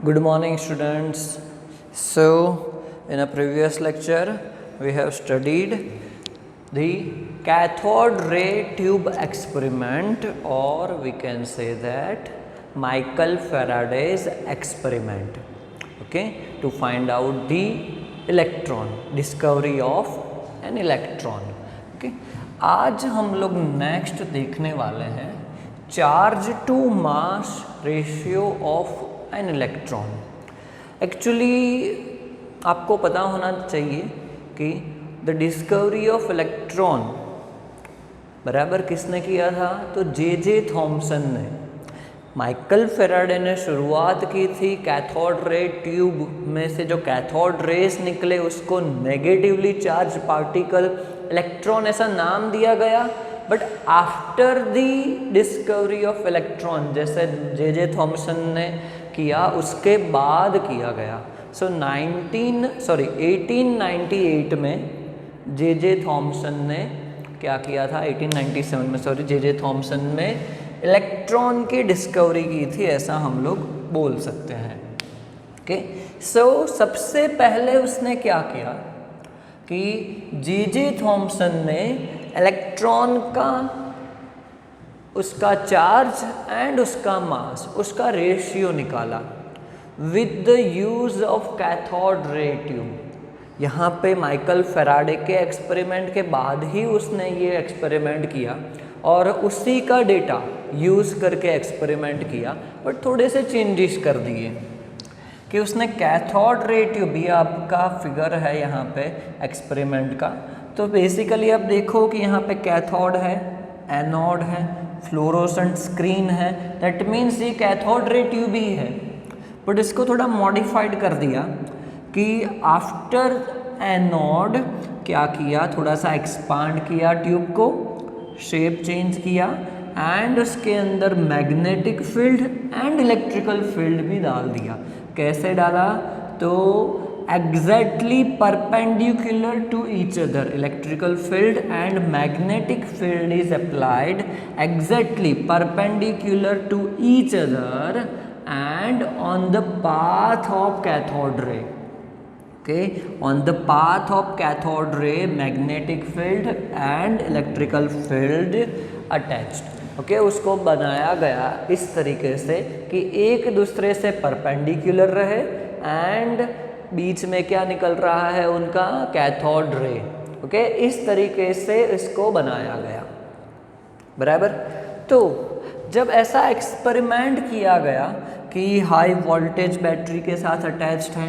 Good morning, students. So, in a previous lecture, we have studied the cathode ray tube experiment, or we can say that Michael Faraday's experiment. Okay, to find out the electron, discovery of an electron. Okay, आज हम लोग next देखने वाले हैं charge to mass ratio of an electron. Actually आपको पता होना चाहिए कि द डिस्कवरी ऑफ इलेक्ट्रॉन बराबर किसने किया था? तो जे थॉमसन ने। माइकल फेराडे ने शुरुआत की थी कैथोड रे ट्यूब में से जो कैथोड रेस निकले उसको नेगेटिवली चार्ज पार्टिकल इलेक्ट्रॉन ऐसा नाम दिया गया। But after the discovery of electron जैसे जे थॉमसन ने किया उसके बाद किया गया। सो 1898 में जे थॉमसन ने क्या किया था? 1897 में जे थॉमसन ने इलेक्ट्रॉन की डिस्कवरी की थी, ऐसा हम लोग बोल सकते हैं। ओके, सो सबसे पहले उसने क्या किया कि जे थॉमसन ने इलेक्ट्रॉन का उसका चार्ज एंड उसका मास, उसका रेशियो निकाला with the use of cathode ray tube. यहाँ पे माइकल फेराडे के एक्सपेरिमेंट के बाद ही उसने ये एक्सपेरिमेंट किया और उसी का डेटा यूज़ करके एक्सपेरिमेंट किया, बट थोड़े से चेंजेस कर दिए कि उसने कैथोड रे ट्यूब, ये आपका फिगर है यहाँ पे एक्सपेरिमेंट का। तो बेसिकली आप देखो कि यहाँ पे कैथोड है, एनोड है, फ्लोरोसेंट स्क्रीन है, दैट मीन्स ये कैथोड रे ट्यूब ही है। बट इसको थोड़ा मॉडिफाइड कर दिया कि आफ्टर एनोड क्या किया, थोड़ा सा एक्सपांड किया ट्यूब को, शेप चेंज किया एंड उसके अंदर magnetic field and electrical field भी डाल दिया। कैसे डाला? तो exactly perpendicular to each other, electrical field and magnetic field is applied exactly perpendicular to each other and on the path of cathode ray. Okay, on the path of cathode ray magnetic field and electrical field attached. Okay, उसको बनाया गया इस तरीके से कि एक दूसरे से परपेंडिकुलर रहे एंड बीच में क्या निकल रहा है उनका कैथोड रे। ओके, इस तरीके से इसको बनाया गया बराबर। तो जब ऐसा एक्सपेरिमेंट किया गया कि हाई वोल्टेज बैटरी के साथ अटैच्ड है,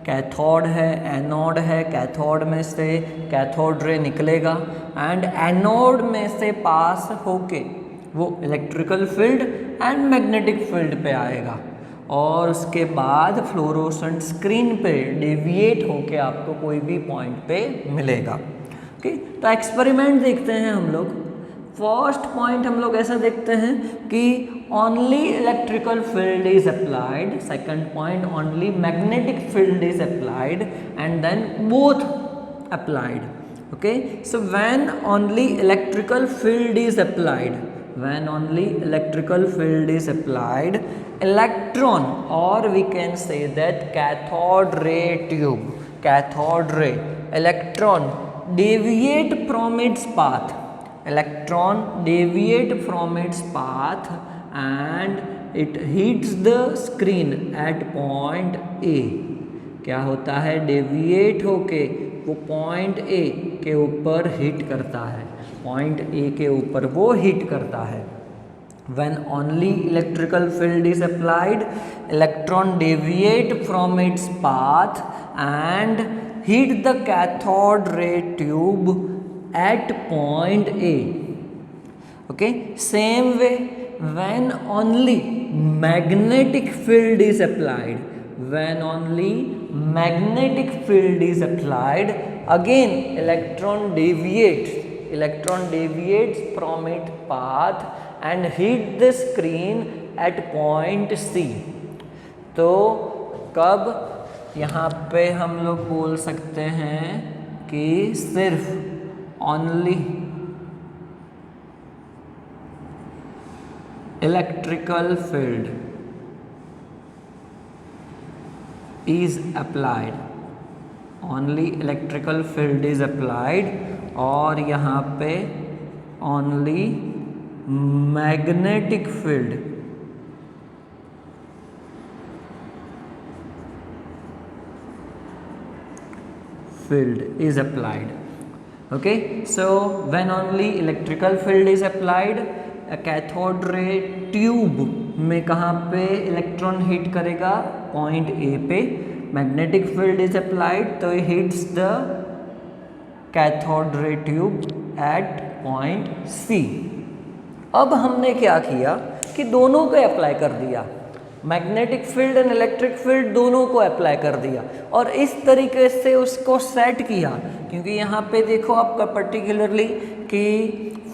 कैथोड है, एनोड है, कैथोड में से कैथोड रे निकलेगा एंड एनोड में से पास होके वो electrical field and magnetic field पे आएगा और उसके बाद फ्लोरोसेंट स्क्रीन पे डेविएट होके आपको कोई भी पॉइंट पे मिलेगा। ओके, तो एक्सपेरिमेंट देखते हैं हम लोग। फर्स्ट पॉइंट हम लोग ऐसा देखते हैं कि only electrical field is applied, second point only magnetic field is applied and then both applied. Okay, so when only electrical field is applied, when only electrical field is applied, electron, or we can say that cathode ray tube, cathode ray, electron deviate from its path, electron deviate from its path and it hits the screen at point A। क्या होता है? Deviate होके वो point A के ऊपर hit करता है, point A के ऊपर वो हिट करता है। When only electrical field is applied, electron deviate from its path and hit the cathode ray tube at point A. Okay, same way when only magnetic field is applied, when only magnetic field is applied, again electron deviates from its path and hit the screen at point C। तो कब यहाँ पे हम लोग बोल सकते हैं कि सिर्फ only electrical field is applied, only electrical field is applied, और यहाँ पे only magnetic field is applied. Okay, so when only electrical field is applied, cathode ray tube में कहाँ पे इलेक्ट्रॉन हिट करेगा, पॉइंट ए पे. मैग्नेटिक फील्ड इज अप्लाइड तो hits the cathode ray tube at point C. अब हमने क्या किया कि दोनों को अप्लाई कर दिया, magnetic field and electric field दोनों को अप्लाई कर दिया और इस तरीके से उसको सेट किया. क्योंकि यहाँ पे देखो आपका पर्टिकुलरली कि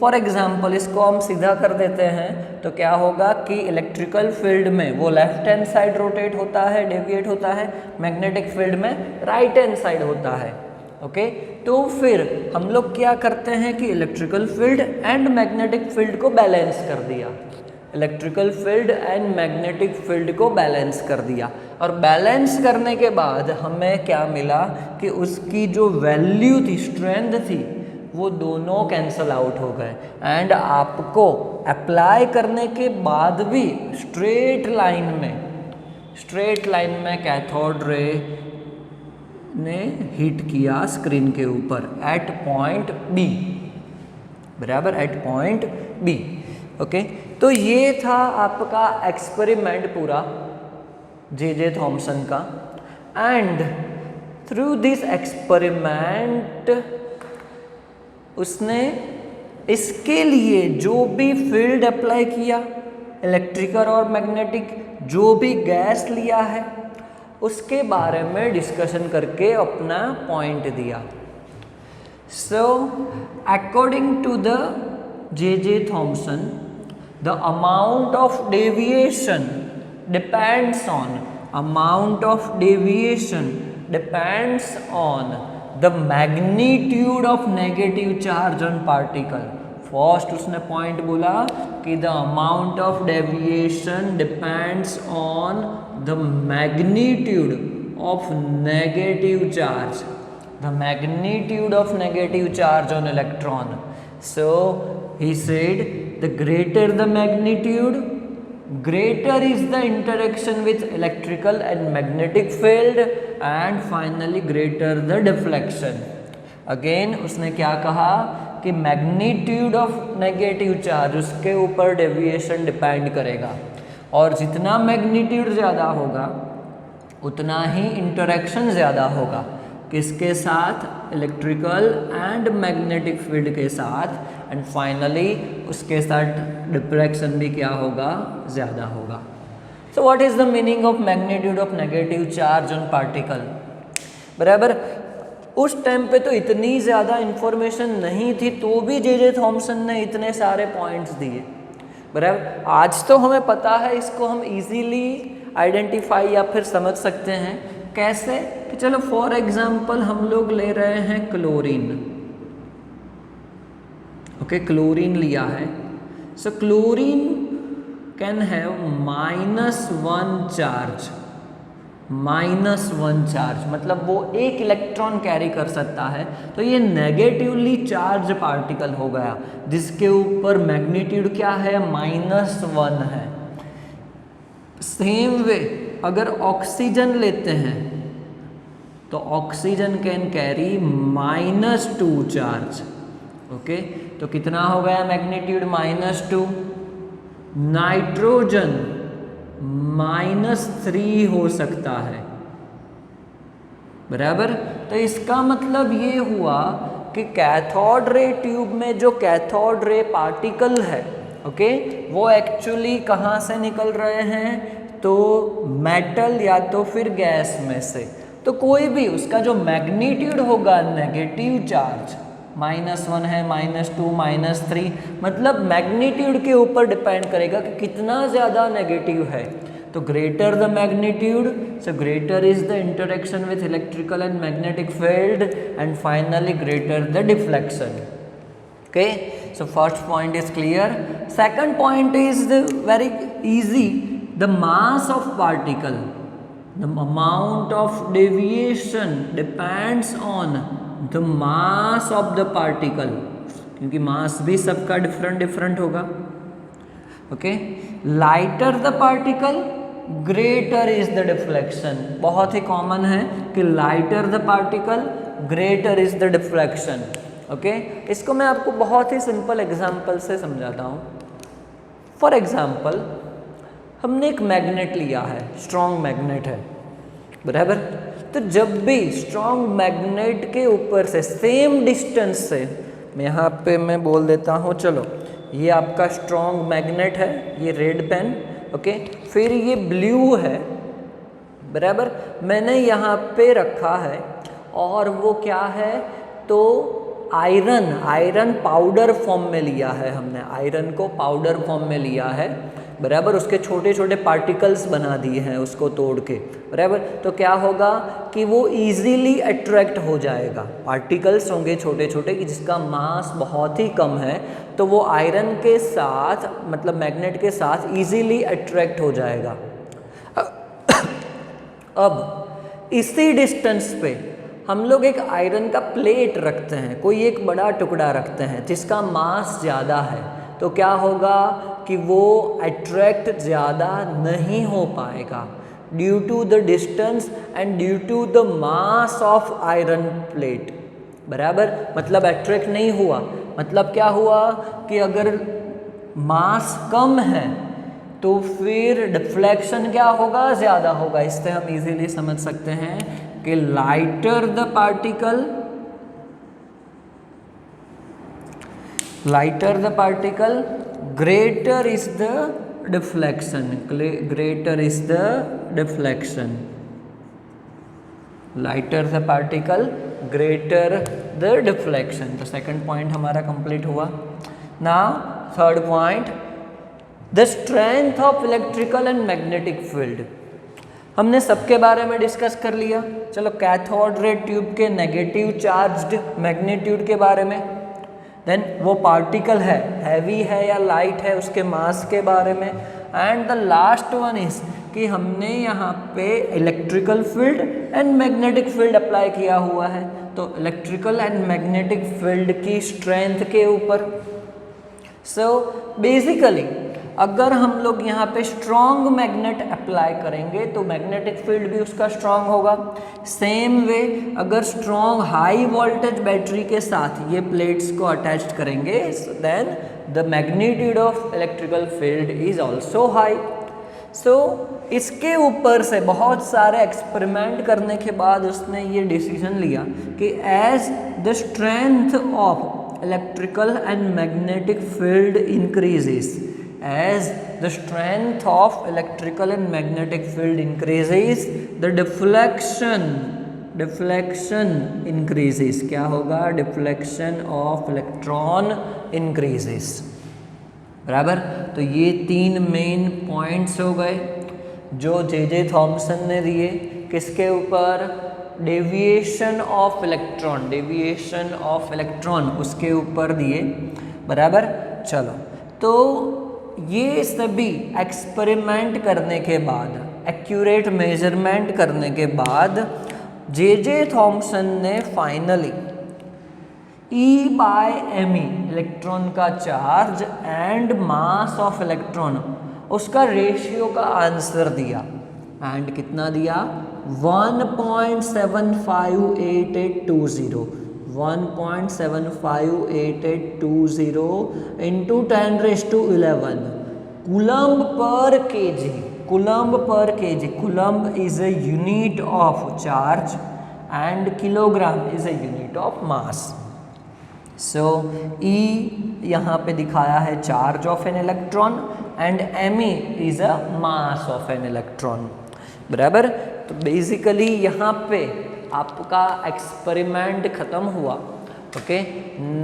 फॉर एग्जांपल इसको हम सीधा कर देते हैं तो क्या होगा कि इलेक्ट्रिकल फील्ड में वो लेफ्ट हैंड साइड रोटेट होता है, डेविएट होता है, मैग्नेटिक फील्ड में राइट हैंड साइड होता है. ओके, तो फिर हम लोग क्या करते हैं कि electrical field and magnetic field को बैलेंस कर दिया, electrical field and magnetic field को बैलेंस कर दिया. और बैलेंस करने के बाद हमें क्या मिला कि उसकी जो वैल्यू थी, स्ट्रेंथ थी, वो दोनों कैंसल आउट हो गए. एंड आपको अप्लाई करने के बाद भी स्ट्रेट लाइन में कैथोड रे ने हिट किया स्क्रीन के ऊपर एट पॉइंट बी, बराबर, एट पॉइंट बी. ओके, तो ये था आपका एक्सपेरिमेंट पूरा जे थॉमसन का. एंड थ्रू दिस एक्सपेरिमेंट उसने इसके लिए जो भी फील्ड अप्लाई किया, इलेक्ट्रिकल और मैग्नेटिक, जो भी गैस लिया है, उसके बारे में डिस्कशन करके अपना पॉइंट दिया. So according to the J Thomson, the amount of deviation depends on the magnitude of negative charge on particle. First उसने पॉइंट बोला कि the amount of deviation depends on the magnitude of negative charge, on electron. So he said the greater the magnitude, greater is the interaction with electrical and magnetic field, and finally greater the deflection. Again उसने क्या कहा कि magnitude of negative charge, उसके ऊपर deviation depend करेगा, और जितना magnitude ज़्यादा होगा उतना ही इंटरेक्शन ज़्यादा होगा. किसके साथ? इलेक्ट्रिकल एंड मैग्नेटिक फील्ड के साथ. एंड फाइनली उसके साथ डिफ्रैक्शन भी क्या होगा? ज़्यादा होगा. So what is the meaning of magnitude of negative charge on particle? बराबर, उस टाइम पे तो इतनी ज़्यादा इन्फॉर्मेशन नहीं थी, तो भी जे थॉमसन ने इतने सारे पॉइंट्स दिए. बराबर, आज तो हमें पता है, इसको हम इजीली आइडेंटिफाई या फिर समझ सकते हैं. कैसे? कि चलो फॉर एग्जांपल हम लोग ले रहे हैं क्लोरीन. ओके, क्लोरीन लिया है. So chlorine can have -1 charge, -1 charge, मतलब वो एक इलेक्ट्रॉन कैरी कर सकता है. तो ये नेगेटिवली चार्ज पार्टिकल हो गया, जिसके ऊपर मैग्नीट्यूड क्या है? -1 है. सेम वे अगर ऑक्सीजन लेते हैं तो oxygen can carry -2 charge. Okay, तो कितना हो गया मैग्नीट्यूड? -2. नाइट्रोजन -3 हो सकता है. बराबर, तो इसका मतलब ये हुआ कि कैथोड रे ट्यूब में जो कैथोड रे पार्टिकल है, ओके, वो एक्चुअली कहाँ से निकल रहे हैं? तो मेटल या तो फिर गैस में से. तो कोई भी उसका जो मैग्नीट्यूड होगा नेगेटिव चार्ज, -1 है, -2, -3, मतलब मैग्नीट्यूड के ऊपर डिपेंड करेगा कि कितना ज़्यादा नेगेटिव है. तो greater the magnitude, so greater is the interaction with electrical and magnetic field, and finally greater the deflection. Okay, so first point is clear. Second point is very easy. The mass of particle, the amount of deviation depends on the mass of the particle, क्योंकि मास भी सबका different different होगा। Okay, lighter the particle greater is the deflection. बहुत ही common है कि lighter the particle greater is the deflection. Okay, इसको मैं आपको बहुत ही सिंपल एग्जांपल से समझाता हूँ। फॉर एग्जांपल, हमने एक मैग्नेट लिया है, स्ट्रॉन्ग मैग्नेट है, बराबर। तो जब भी स्ट्रॉन्ग मैग्नेट के ऊपर से सेम डिस्टेंस से, यहाँ पे मैं बोल देता हूँ, चलो ये आपका स्ट्रॉन्ग मैग्नेट है, ये रेड पेन, ओके, फिर ये ब्लू है, बराबर। मैंने यहाँ पे रखा है और वो क्या है, तो आयरन पाउडर फॉर्म में लिया है हमने, आयरन को पाउडर फॉर्म में लिया है, बराबर। उसके छोटे छोटे पार्टिकल्स बना दिए हैं उसको तोड़ के, बराबर। तो क्या होगा कि वो इजीली अट्रैक्ट हो जाएगा, पार्टिकल्स होंगे छोटे छोटे कि जिसका मास बहुत ही कम है, तो वो आयरन के साथ, मतलब मैग्नेट के साथ इजीली अट्रैक्ट हो जाएगा। अब इसी डिस्टेंस पे हम लोग एक आयरन का प्लेट रखते हैं, कोई एक बड़ा टुकड़ा रखते हैं जिसका मास ज़्यादा है, तो क्या होगा कि वो अट्रैक्ट ज़्यादा नहीं हो पाएगा due to the distance and due to the mass of iron plate, बराबर। मतलब अट्रैक्ट नहीं हुआ, मतलब क्या हुआ कि अगर मास कम है तो फिर डिफ्लेक्शन क्या होगा, ज़्यादा होगा। इससे हम इजीली समझ सकते हैं कि lighter the particle greater is the deflection, greater is the deflection, lighter the particle greater the deflection। तो सेकंड पॉइंट हमारा कंप्लीट हुआ। Now third point, the strength of electrical and magnetic field. हमने सबके बारे में डिस्कस कर लिया। चलो कैथोड रे ट्यूब के नेगेटिव चार्ज्ड मैग्नीट्यूड के बारे में, देन वो पार्टिकल है, हैवी है या लाइट है, उसके मास के बारे में, and the last one is कि हमने यहाँ पे electrical field and magnetic field apply किया हुआ है, तो इलेक्ट्रिकल एंड मैग्नेटिक फील्ड की स्ट्रेंथ के ऊपर। सो बेसिकली अगर हम लोग यहाँ पे स्ट्रॉन्ग मैग्नेट अप्लाई करेंगे तो मैग्नेटिक फील्ड भी उसका स्ट्रॉन्ग होगा। सेम वे अगर स्ट्रॉन्ग हाई वोल्टेज बैटरी के साथ ये प्लेट्स को अटैच करेंगे, then the magnitude of electrical field is also high. So इसके ऊपर से बहुत सारे एक्सपेरिमेंट करने के बाद उसने ये डिसीजन लिया कि as the strength of electrical and magnetic field increases, as the strength of electrical and magnetic field increases, the deflection increases। क्या होगा, deflection of electron increases, बराबर। तो ये तीन मेन पॉइंट्स हो गए जो जे थॉमसन ने दिए, किसके ऊपर, डेविएशन ऑफ इलेक्ट्रॉन उसके ऊपर दिए, बराबर। चलो, तो ये सभी एक्सपेरिमेंट करने के बाद, एक्यूरेट मेजरमेंट करने के बाद जे थॉमसन ने फाइनली E/me इलेक्ट्रॉन का charge and mass of electron, उसका रेशियो का आंसर दिया, एंड कितना दिया, 1.758820 into 10⁻11 कूलम्ब पर kg। Coulomb is a unit of charge and kilogram is a unit of mass। So E यहाँ पे दिखाया है charge of an electron and me is a mass of an electron, बराबर। तो basically यहाँ पे आपका एक्सपेरिमेंट ख़त्म हुआ। ओके,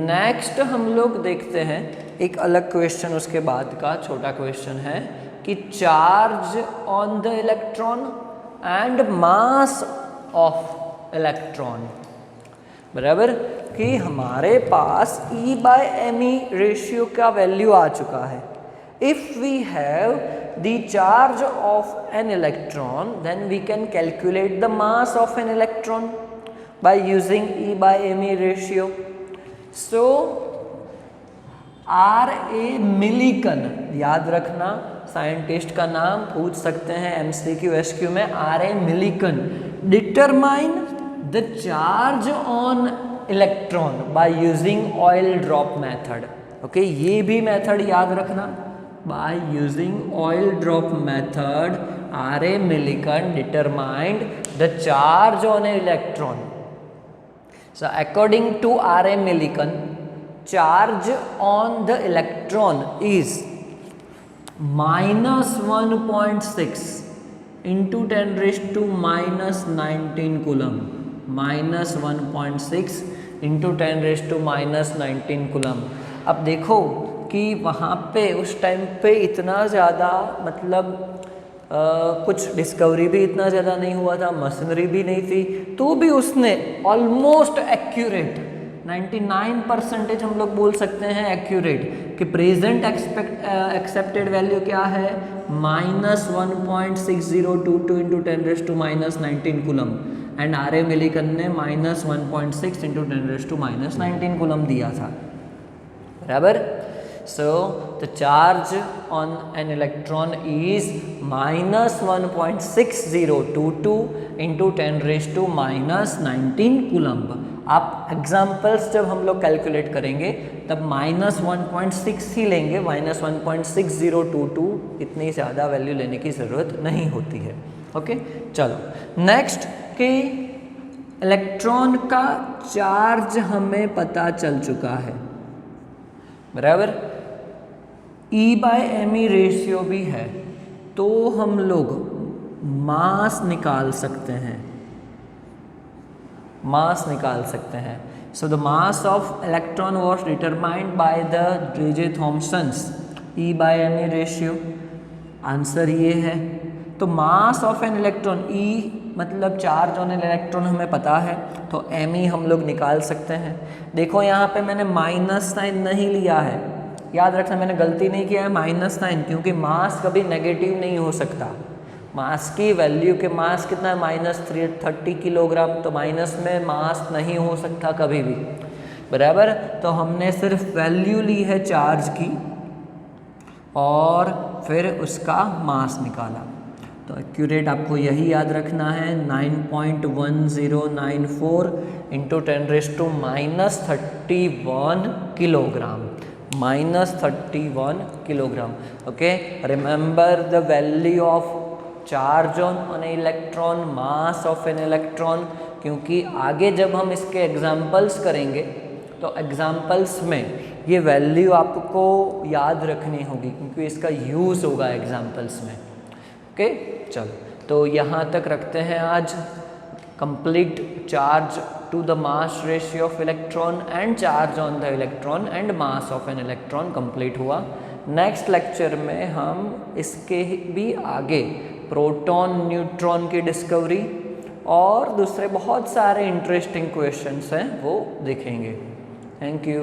नेक्स्ट हम लोग देखते हैं एक अलग क्वेश्चन, उसके बाद का छोटा क्वेश्चन है कि charge on the electron and mass of electron, बराबर। कि हमारे पास E/me रेशियो का वैल्यू आ चुका है। If we have the charge of an electron, then we can calculate the mass of an electron by using E by me ratio. So R.A. Millikan, याद रखना scientist का नाम पूछ सकते हैं MCQ SQ में, R.A. Millikan determine the charge on electron by using oil drop method. Okay, ये भी मेथड याद रखना. By using oil drop method, R.A. Millikan determined the charge on an electron. So according to R.A. Millikan, charge on the electron is minus 1.6 into 10 raised to minus 19 coulomb. Minus 1.6 into 10 raised to minus 19 coulomb. अब देखो कि वहाँ पे उस time पे इतना ज़्यादा मतलब कुछ डिस्कवरी भी इतना ज़्यादा नहीं हुआ था, मशीनरी भी नहीं थी, तो भी उसने ऑलमोस्ट एक्यूरेट 99% हम लोग बोल सकते हैं एक्यूरेट कि प्रेजेंट एक्सेप्टेड वैल्यू क्या है, minus 1.6022 into 10 raise to minus 19 coulomb. And R.A. Millikan ने minus 1.6 into 10 raise to minus 19 coulomb दिया था. बराबर. So the charge on an electron is minus 1.6022 into 10 raised to minus 19 coulomb. आप examples जब हम लोग कैलकुलेट करेंगे तब माइनस 1.6 ही लेंगे, माइनस 1.6022, इतनी ज़्यादा वैल्यू लेने की ज़रूरत नहीं होती है. ओके, चलो नेक्स्ट कि इलेक्ट्रॉन का चार्ज हमें पता चल चुका है. बराबर. E बाय me रेशियो भी है, तो हम लोग मास निकाल सकते हैं. मास निकाल सकते हैं. So the mass of electron was determined by the J Thomson's E by me ratio. Answer ये है. तो mass of an electron, E मतलब चार्ज ऑन एन इलेक्ट्रॉन हमें पता है, तो me हम लोग निकाल सकते हैं. देखो यहाँ पे मैंने माइनस साइन नहीं लिया है, याद रखना मैंने गलती नहीं किया है माइनस साइन, क्योंकि मास कभी नेगेटिव नहीं हो सकता. मास की वैल्यू के मास कितना है, माइनस 30 किलोग्राम, तो माइनस में मास नहीं हो सकता कभी भी. बराबर. तो हमने सिर्फ वैल्यू ली है चार्ज की और फिर उसका मास निकाला. तो एक्यूरेट आपको यही याद रखना है, 9.1094 into 10 raise to minus 31 kilogram. minus 31 kilogram. Okay, remember the value of charge on an electron, mass of an electron, क्योंकि आगे जब हम इसके एग्जाम्पल्स करेंगे तो एग्जाम्पल्स में ये वैल्यू आपको याद रखनी होगी, क्योंकि इसका यूज़ होगा एग्जाम्पल्स में. ओके, चलो तो यहाँ तक रखते हैं आज. complete charge to the mass ratio of electron and charge on the electron and mass of an electron complete हुआ. नेक्स्ट लेक्चर में हम इसके भी आगे प्रोटॉन न्यूट्रॉन की डिस्कवरी और दूसरे बहुत सारे इंटरेस्टिंग क्वेश्चंस हैं वो देखेंगे. Thank you.